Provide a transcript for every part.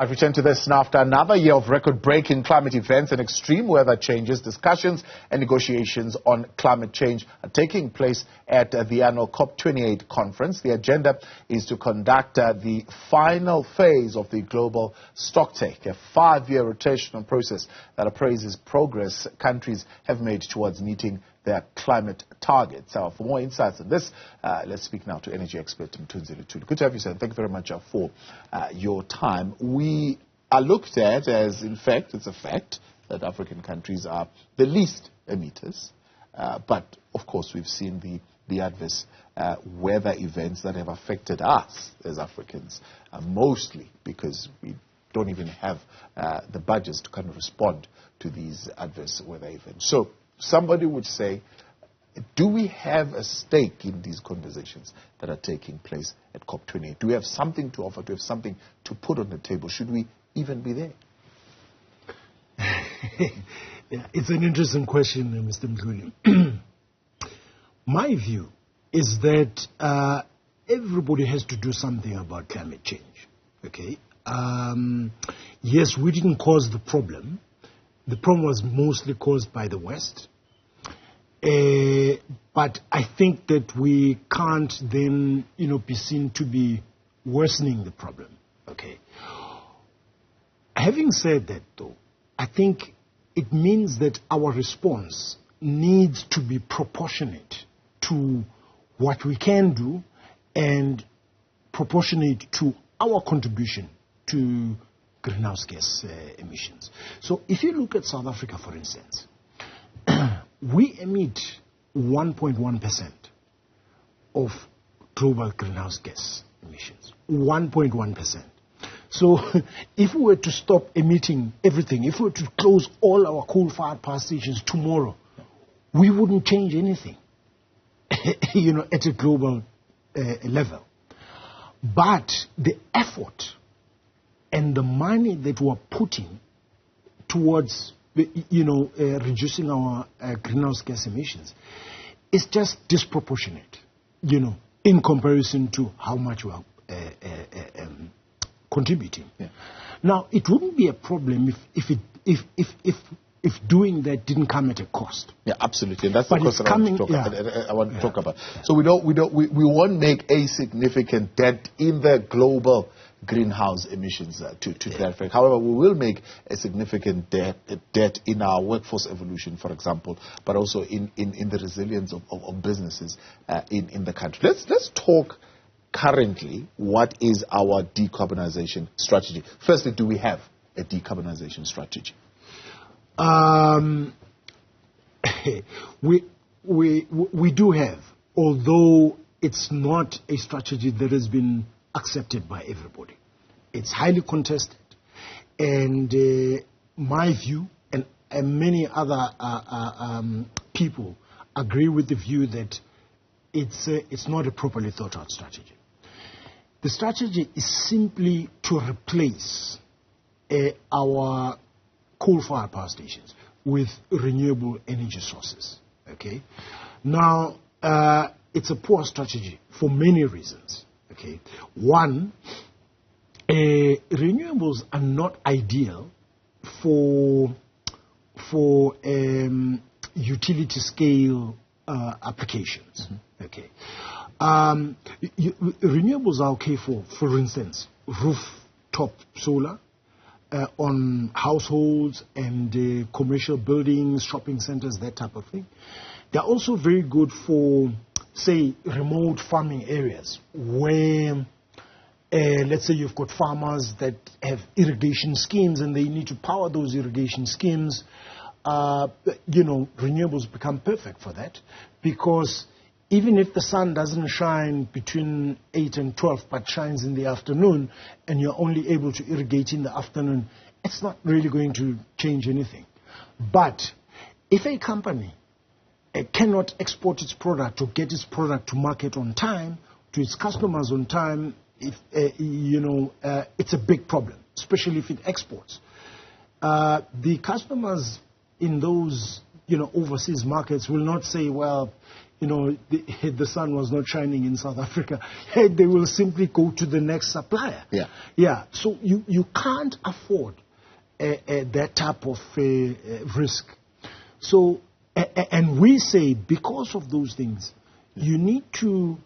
I return to this now after another year of record-breaking climate events and extreme weather changes. Discussions and negotiations on climate change are taking place at the annual COP28 conference. The agenda is to conduct the final phase of the global stocktake, a 5-year rotational process that appraises progress countries have made towards meeting their climate targets. For more insights on this, let's speak now to energy expert Mthunzi Luthuli. Good to have you, sir. Thank you very much for your time. We are looked at as, in fact, it's a fact that African countries are the least emitters. But, of course, we've seen the adverse weather events that have affected us as Africans, mostly because we don't even have the budgets to kind of respond to these adverse weather events. So, somebody would say, do we have a stake in these conversations that are taking place at COP28? Do we have something to offer? Do we have something to put on the table? Should we even be there? Yeah, it's an interesting question, Mr. Luthuli. My view is that everybody has to do something about climate change. Okay? Yes, we didn't cause the problem. The problem was mostly caused by the West. But I think that we can't then, be seen to be worsening the problem. Okay. Having said that, though, I think it means that our response needs to be proportionate to what we can do and proportionate to our contribution to greenhouse gas emissions. So if you look at South Africa, for instance, we emit 1.1% of global greenhouse gas emissions. 1.1%. So if we were to stop emitting everything, if we were to close all our coal-fired power stations tomorrow, we wouldn't change anything, at a global level. But the effort and the money that we're putting towards reducing our greenhouse gas emissions is just disproportionate, in comparison to how much we are contributing. Yeah. Now, it wouldn't be a problem if doing that didn't come at a cost. Yeah, absolutely. And that's the cost I want to talk about. So we won't make a significant dent in the global greenhouse emissions to that effect. However, we will make a significant debt in our workforce evolution, for example, but also in the resilience of businesses in the country. Let's talk currently what is our decarbonization strategy. Firstly, do we have a decarbonization strategy? We do have, although it's not a strategy that has been accepted by everybody. It's highly contested, and my view and many other people agree with the view that it's not a properly thought out strategy. The strategy is simply to replace our coal-fired power stations with renewable energy sources. Okay, now it's a poor strategy for many reasons. Okay, one, renewables are not ideal for utility scale applications. Mm-hmm. Okay, renewables are okay for instance, rooftop solar on households and commercial buildings, shopping centers, that type of thing. They're also very good for, say, remote farming areas where, let's say you've got farmers that have irrigation schemes and they need to power those irrigation schemes. Renewables become perfect for that, because even if the sun doesn't shine between 8 and 12 but shines in the afternoon and you're only able to irrigate in the afternoon, it's not really going to change anything. But if a company cannot export its product or get its product to market on time, to its customers on time, it's a big problem, especially if it exports. The customers in those overseas markets will not say, well, the sun was not shining in South Africa, they will simply go to the next supplier. Yeah. So you can't afford that type of risk. So, and we say because of those things, you need to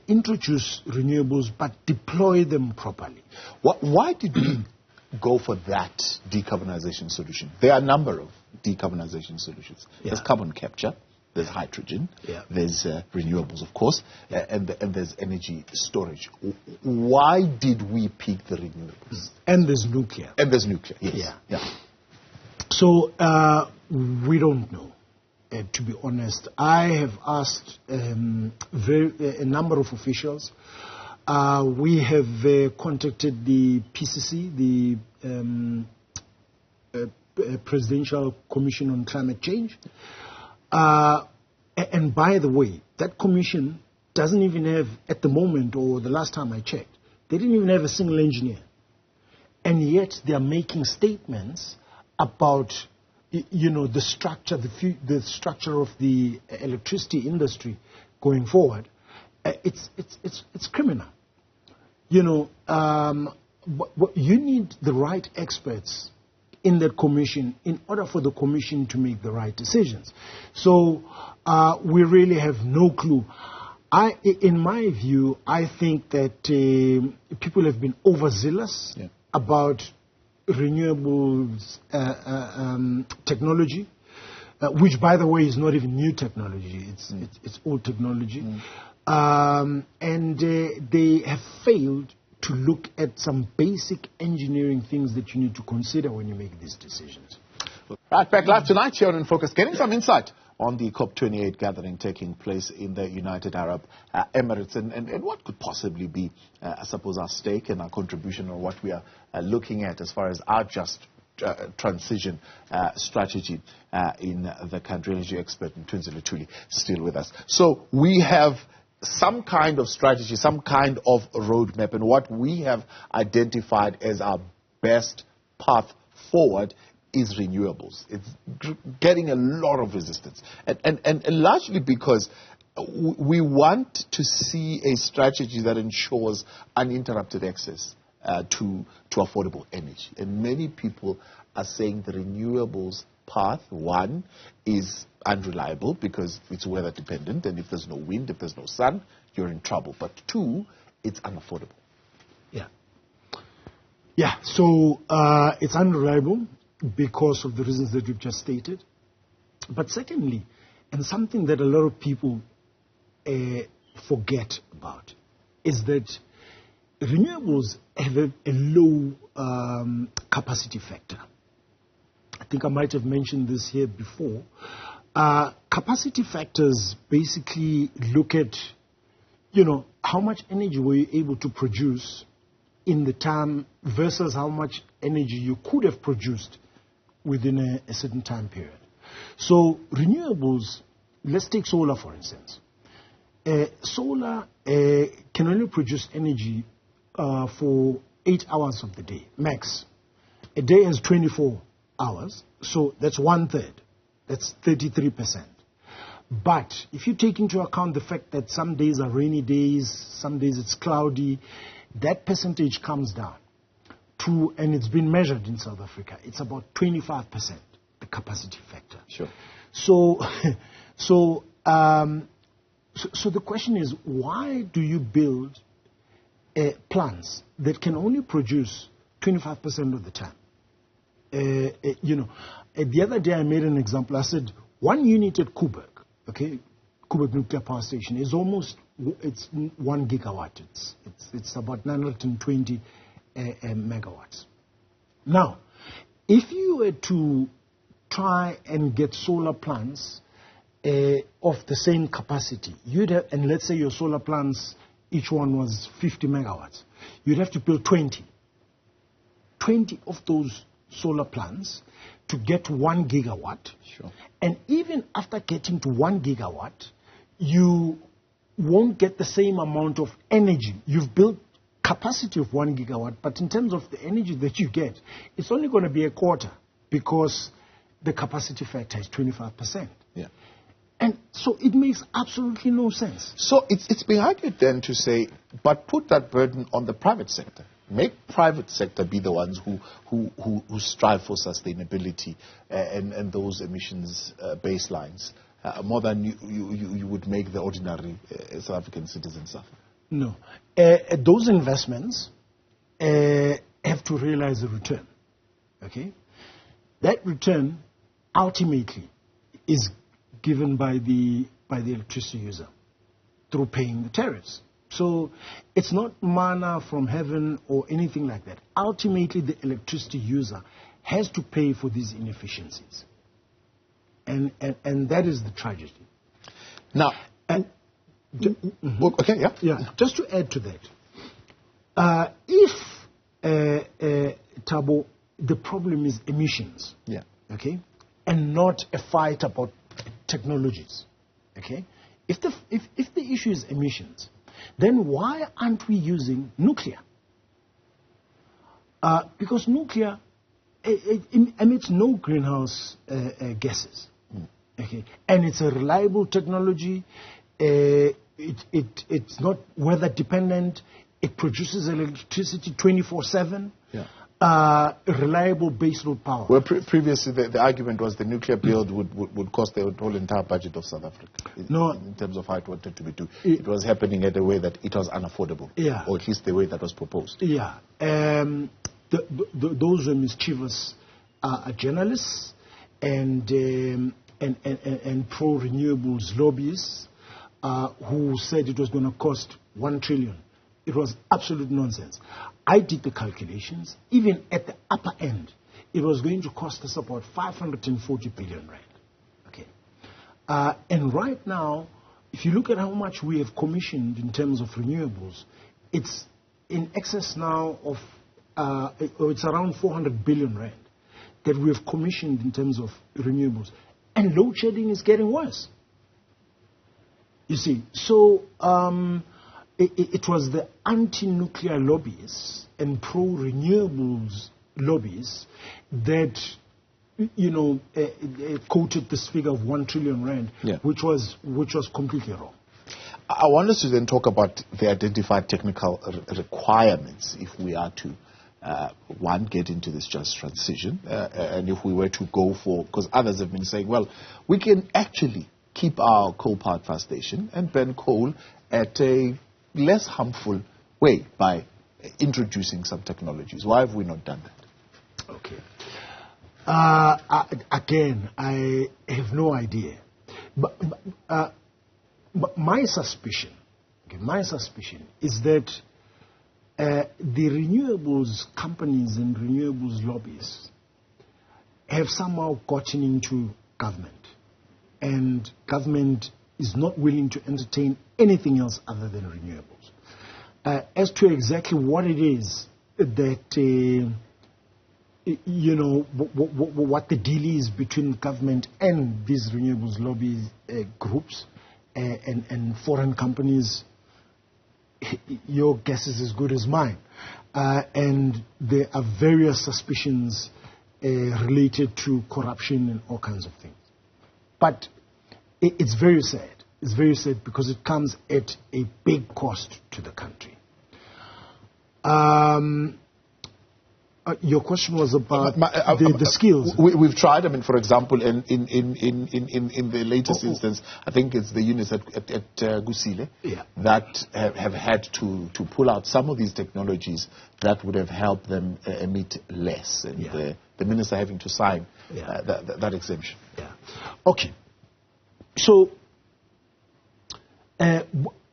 introduce renewables, but deploy them properly. Why did we go for that decarbonization solution? There are a number of decarbonization solutions. There's carbon capture, there's hydrogen, there's renewables, of course, and there's energy storage. Why did we pick the renewables? And there's nuclear. And there's nuclear, yes. Yeah. So we don't know. To be honest, I have asked a number of officials. We have contacted the PCC, the Presidential Commission on Climate Change. And by the way, that commission doesn't even have, at the moment, or the last time I checked, they didn't even have a single engineer. And yet they are making statements about the structure, the structure of the electricity industry going forward. It's criminal. But you need the right experts in that commission in order for the commission to make the right decisions. So we really have no clue. In my view, I think that people have been overzealous about renewables technology, which, by the way, is not even new technology. It's old technology. And they have failed to look at some basic engineering things that you need to consider when you make these decisions. Right, back live tonight here on In Focus, getting some insight on the COP28 gathering taking place in the United Arab Emirates and what could possibly be, I suppose, our stake and our contribution, or what we are looking at as far as our just transition strategy in the country. Energy expert Mthunzi Luthuli still with us. So we have some kind of strategy, some kind of roadmap, and what we have identified as our best path forward is renewables. It's getting a lot of resistance, and largely because we want to see a strategy that ensures uninterrupted access to affordable energy. And many people are saying the renewables path, one, is unreliable because it's weather dependent, and if there's no wind, if there's no sun, you're in trouble. But two, it's unaffordable. So it's unreliable because of the reasons that you've just stated. But secondly, and something that a lot of people forget about, is that renewables have a low capacity factor. I think I might have mentioned this here before. Capacity factors basically look at, how much energy were you able to produce in the time versus how much energy you could have produced within a certain time period. So renewables, let's take solar for instance. Solar can only produce energy for 8 hours of the day, max. A day has 24 hours, so that's 1/3. That's 33%. But if you take into account the fact that some days are rainy days, some days it's cloudy, that percentage comes down to, and it's been measured in South Africa, it's about 25%, the capacity factor. Sure. So the question is, why do you build plants that can only produce 25% of the time? The other day I made an example. I said 1 unit at Koeberg, Koeberg Nuclear Power Station is it's 1 gigawatt. It's about 920 megawatts. Now, if you were to try and get solar plants of the same capacity, you'd have, and let's say your solar plants, each one was 50 megawatts, you'd have to build 20 of those solar plants to get 1 gigawatt. Sure. And even after getting to 1 gigawatt, you won't get the same amount of energy. You've built capacity of 1 gigawatt, but in terms of the energy that you get, it's only going to be a quarter because the capacity factor is 25%. Yeah. And so it makes absolutely no sense. So it's being argued then to say, but put that burden on the private sector. Make private sector be the ones who strive for sustainability and those emissions baselines more than you would make the ordinary South African citizen suffer. No. Those investments have to realize a return. Okay? That return ultimately is given by the electricity user through paying the tariffs. So it's not manna from heaven or anything like that. Ultimately, the electricity user has to pay for these inefficiencies. And that is the tragedy. Now, okay, yeah. Yeah, just to add to that, if Thabo, the problem is emissions, yeah, okay, and not a fight about technologies, okay. If the issue is emissions, then why aren't we using nuclear? Because nuclear emits no greenhouse gases, okay, and it's a reliable technology. It's not weather dependent. It produces electricity 24/7. Yeah. Reliable baseload power. Well, previously the argument was the nuclear build would cost the whole entire budget of South Africa. In terms of how it wanted to be done. It was happening in a way that it was unaffordable. Yeah. Or at least the way that was proposed. Yeah. Those were mischievous journalists and pro-renewables lobbyists who said it was going to cost 1 trillion. It was absolute nonsense. I did the calculations. Even at the upper end, it was going to cost us about 540 billion rand. Okay. And right now, if you look at how much we have commissioned in terms of renewables, it's in excess now of, it's around 400 billion rand that we have commissioned in terms of renewables. And load shedding is getting worse. You see, so it was the anti-nuclear lobbyists and pro-renewables lobbyists that, quoted this figure of 1 trillion rand, yeah, which was completely wrong. I want us to then talk about the identified technical requirements if we are to, one, get into this just transition, and if we were to go for, because others have been saying, well, we can actually keep our coal-powered power station and burn coal at a less harmful way by introducing some technologies. Why have we not done that? Okay. Again, I have no idea. But my suspicion is that the renewables companies and renewables lobbyists have somehow gotten into government. And government is not willing to entertain anything else other than renewables. As to exactly what it is that, what the deal is between government and these renewables lobby groups and foreign companies, your guess is as good as mine. And there are various suspicions related to corruption and all kinds of things. But it's very sad. It's very sad because it comes at a big cost to the country. Your question was about the skills. We've tried. I mean, for example, in the latest instance, I think it's the units at Gusile, yeah, that have had to pull out some of these technologies that would have helped them emit less, and yeah, the minister having to sign yeah, that exemption. Yeah. Okay. So,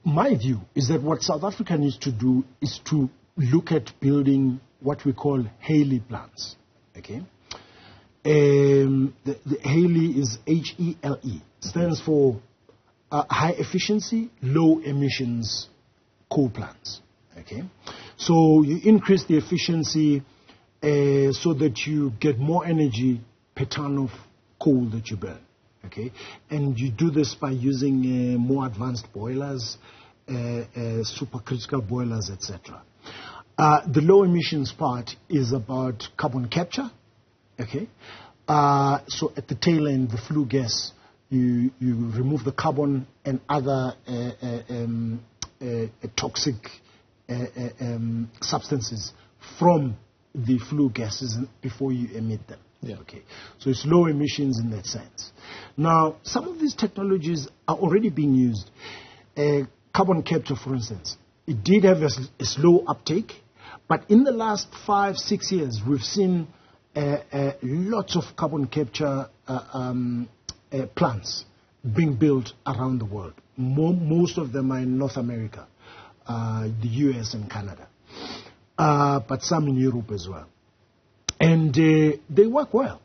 my view is that what South Africa needs to do is to look at building what we call HALE plants. Okay. The HALE is HELE. Stands for high efficiency, low emissions coal plants. Okay. So you increase the efficiency so that you get more energy per ton of coal that you burn. Okay, and you do this by using more advanced boilers, supercritical boilers, etc. The low emissions part is about carbon capture. Okay, so at the tail end, the flue gas, you remove the carbon and other toxic substances from the flue gases before you emit them. Yeah. Okay. So it's low emissions in that sense. Now, some of these technologies are already being used. Carbon capture, for instance, it did have a slow uptake, but in the last 5-6 years, we've seen lots of carbon capture plants being built around the world. Most of them are in North America, the US and Canada, but some in Europe as well. And they work well.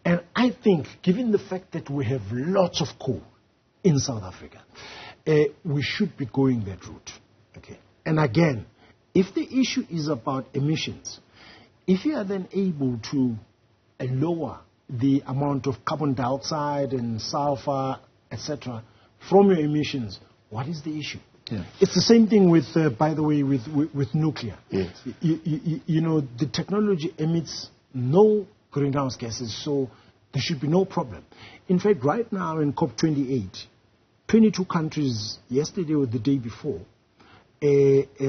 And I think, given the fact that we have lots of coal in South Africa, we should be going that route. Okay. And again, if the issue is about emissions, if you are then able to lower the amount of carbon dioxide and sulfur, etc., from your emissions, what is the issue? Yeah. It's the same thing with, by the way, with nuclear. Yes. You know, the technology emits no greenhouse gases, so there should be no problem. In fact, right now in COP28, 22 countries, yesterday or the day before,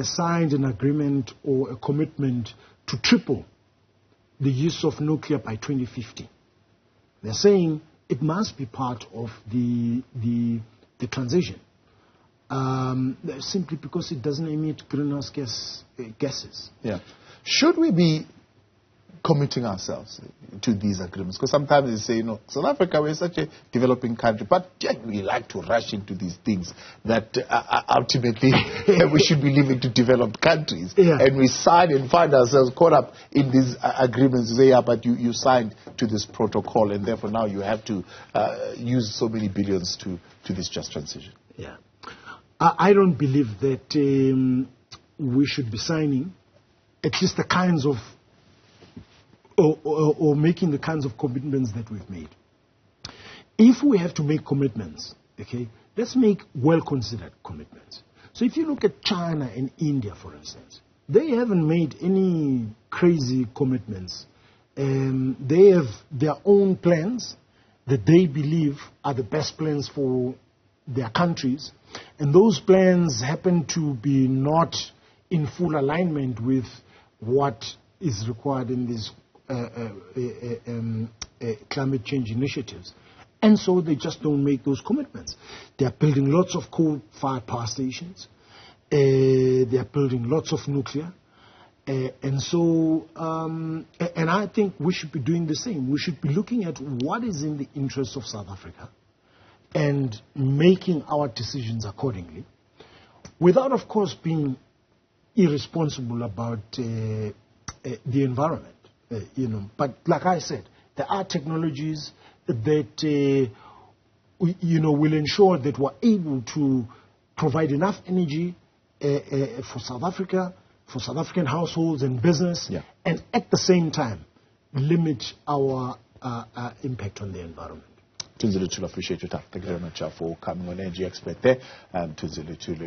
signed an agreement or a commitment to triple the use of nuclear by 2050. They're saying it must be part of the transition, simply because it doesn't emit greenhouse gases. Yeah. Should we be committing ourselves to these agreements? Because sometimes they say, you know, South Africa, we're such a developing country, but we like to rush into these things that ultimately we should be leaving to developed countries. Yeah. And we sign and find ourselves caught up in these agreements. Say, yeah, but you signed to this protocol, and therefore now you have to use so many billions to this just transition. Yeah. I don't believe that we should be signing at least the kinds of or making the kinds of commitments that we've made. If we have to make commitments, okay, let's make well-considered commitments. So if you look at China and India, for instance, they haven't made any crazy commitments. They have their own plans that they believe are the best plans for their countries, and those plans happen to be not in full alignment with what is required in these climate change initiatives. And so they just don't make those commitments. They are building lots of coal-fired power stations. They are building lots of nuclear. And so, and I think we should be doing the same. We should be looking at what is in the interest of South Africa and making our decisions accordingly, without, of course, being irresponsible about the environment. You know, but like I said, there are technologies that will ensure that we're able to provide enough energy for South Africa, for South African households and business, yeah, and at the same time limit our impact on the environment. Mthunzi Luthuli, appreciate your time. Thank you very much for coming on Energy Expert there. Mthunzi Luthuli.